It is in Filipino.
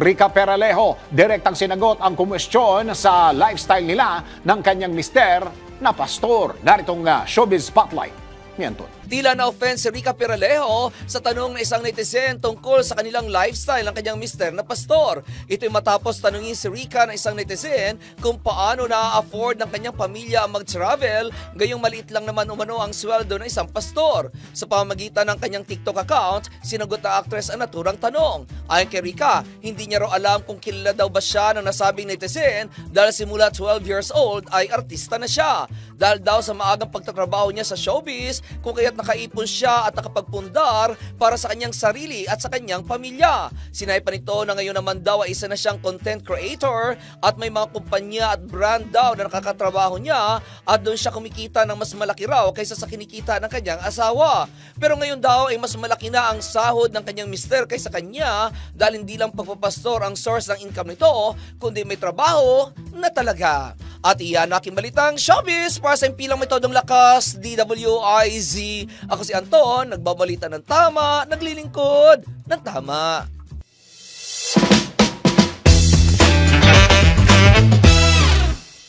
Rica Peralejo, direktang sinagot ang kumwestiyon sa lifestyle nila ng kanyang mister na pastor. Naritong Showbiz Spotlight. Miyanton. Tila na-offense si Rica Peralejo sa tanong ng isang netizen tungkol sa kanilang lifestyle ng kanyang mister na pastor. Ito'y matapos tanungin si Rica ng isang netizen kung paano na-afford ng kanyang pamilya ang mag-travel, gayong maliit lang naman umano ang sweldo ng isang pastor. Sa pamamagitan ng kanyang TikTok account, sinagot na actress ang naturang tanong. Ayon kay Rica, hindi niya raw alam kung kilala daw ba siya ng nasabing netizen dahil simula 12 years old ay artista na siya. Dahil daw sa maagang pagtatrabaho niya sa showbiz, kung kaya't nakaipon siya at nakapagpundar para sa kanyang sarili at sa kanyang pamilya. Sinay pa nito na ngayon naman daw ay isa na siyang content creator at may mga kumpanya at brand daw na nakakatrabaho niya at doon siya kumikita ng mas malaki raw kaysa sa kinikita ng kanyang asawa. Pero ngayon daw ay mas malaki na ang sahod ng kanyang mister kaysa kanya dahil hindi lang pagpapastor ang source ng income nito, kundi may trabaho na talaga. At iyan aking balitang showbiz para sa impilang metodong lakas, DWIZ. Ako si Anton, nagbabalita ng tama, naglilingkod ng tama.